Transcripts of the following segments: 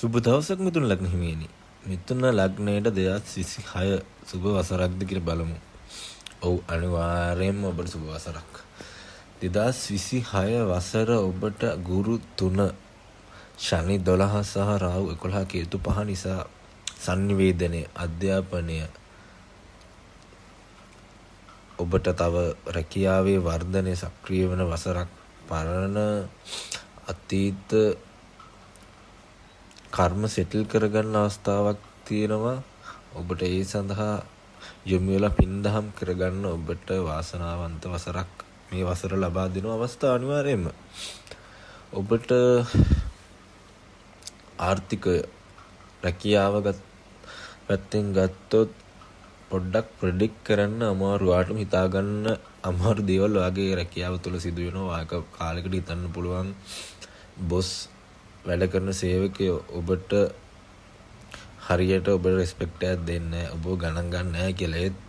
සුබ දවසක් මිතුන ලග්න හිමියනි. මිතුන ලග්නයට 2026 සුබ වසරක්ද කියලා බලමු. ඔව් අනිවාර්යයෙන්ම ඔබට සුබ වසරක්. 2026 වසර ඔබට ගුරු 3 ශනි 12 සහ රාහු 11 කේතු 5 නිසා සංනිවේදනයේ අධ්‍යාපනය ඔබට තව රැකියාවේ වර්ධනය සක්‍රිය වෙන වසරක්. පරණ අතීත කර්ම සෙටල් කරගන්න අවස්ථාවක් තියෙනවා. ඔබට ඒ සඳහා යොමු වෙලා පින්දහම් කරගන්න ඔබට වාසනාවන්ත වසරක් මේ වසර ලබා දෙන අවස්ථාව අනිවාර්යයෙන්ම. ඔබට ආර්ථික රැකියාව පැත්තෙන් ගත්තොත් පොඩ්ඩක් ප්‍රෙඩික්ට් කරන්න අමාරු, වාටම හිතා ගන්න අමාරු දේවල් වාගේ රැකියාව තුළ සිදු වෙනවා. වායක කාලයකට හිතන්න පුළුවන් බොස් වැඩ කරන සේවකයෝ ඔබට හරියට ඔබට රෙස්පෙක්ට් එකක් දෙන්නේ නැහැ, ඔබ ගණන් ගන්න නැහැ කියලා. ඒත්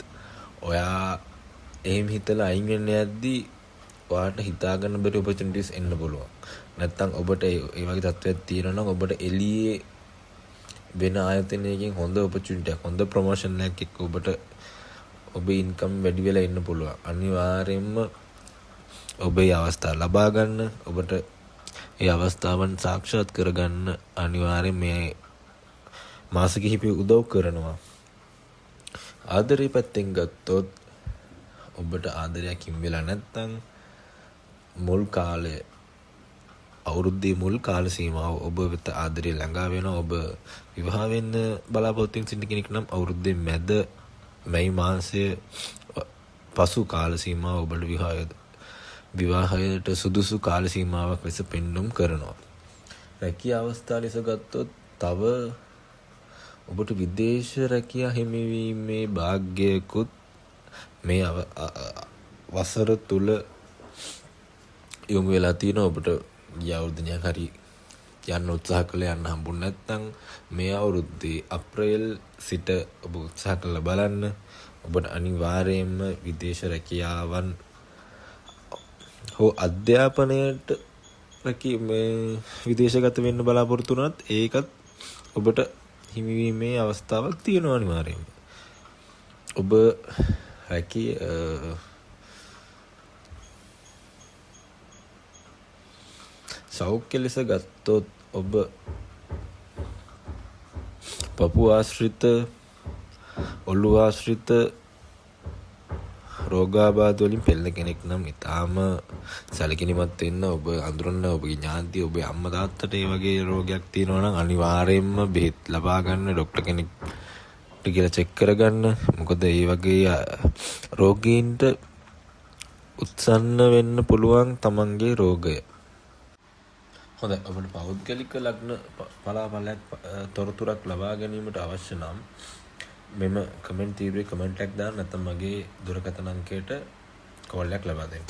ඔයා එහෙම හිතලා අයින් වෙන්න යද්දී ඔයාට හිතා ගන්න බැරි ඔපචුනිටිස් එන්න පුළුවන්. නැත්තම් ඔබට ඒ වගේ තත්ත්වයක් තියෙනවා නම් ඔබට එළියේ වෙන ආයතනයකින් හොඳ ඔපචුනිටි එකක්, හොඳ ප්‍රොමෝෂන් එකක් එක්ක ඔබට ඔබේ ඉන්කම් වැඩි වෙලා ඉන්න පුළුවන්. අනිවාර්යයෙන්ම ඔබේ අවස්ථාව ලබා ගන්න, ඔබට ඒ අවස්ථාවන් සාක්ෂාත් කරගන්න අනිවාර්යයෙන් මේ මාස කිහිපෙ උදව් කරනවා. ආදරේ පැත්තෙන් ගත්තොත් ඔබට ආදරයක් හිමි වෙලා නැත්නම් මුල් කාලය, අවුරුද්දේ මුල් කාල සීමාව ඔබ වෙත ආදරේ ළඟා වෙනවා. ඔබ විවාහ වෙන්න බලාපොරොත්තු වෙන කෙනෙක් නම් අවුරුද්දේ මැද මැයි මාසයේ පසු කාල සීමාව ඔබට විවාහයට සුදුසු කාල සීමාවක් ලෙස පෙන්눔 කරනවා. රැකියා අවස්ථා ලෙස ගත්තොත් තව ඔබට විදේශ රැකියා හිමිවීමේ වාග්යකුත් මේ වසර තුල යොමු වෙලා තියෙනවා. ඔබට අවුරුද්දක් හරි යන්න උත්සාහ කළා යන්න හම්බුනේ නැත්නම් මේ අවුරුද්දේ අප්‍රේල් සිට ඔබ උත්සාහ කළා බලන්න. ඔබට අනිවාර්යයෙන්ම විදේශ රැකියාවන් හෝ අධ්‍යාපනයට විදේශගත වෙන්න බලාපොරොත්තු වුණත් ඒකත් ඔබට හිමිවීමේ අවස්ථාවක් තියෙනවා අනිවාර්යයෙන්ම. ඔබ සෞඛ්‍ය ලෙස ගත්තොත් ඔබ පපුව ආශ්‍රිත, ඔළුව ආශ්‍රිත රෝගාබාධ වලින් පෙළෙන කෙනෙක් නම් ඊටාම සැලකිලිමත් වෙන්න. ඔබ අඳුරන ඔබගේ ඥාති, ඔබේ අම්මා තාත්තට ඒ වගේ රෝගයක් තියෙනවා නම් අනිවාර්යයෙන්ම බෙහෙත් ලබා ගන්න, ડોක්ටර් කෙනෙක්ට කියලා චෙක් කරගන්න. මොකද ඒ වගේ රෝගීන්ට උත්සන්න වෙන්න පුළුවන් තමන්ගේ රෝගය. හොඳයි, ඔබට පෞද්ගලික ලග්න පලාපලයක් තොරතුරක් ලබා ගැනීමට අවශ්‍ය නම් මෙම කමෙන්ට් තීරුවේ කමෙන්ට් එකක් දාන්න, නැත්නම් මගේ දුරකථන අංකයට කෝල් එකක් ලබා දෙන්න.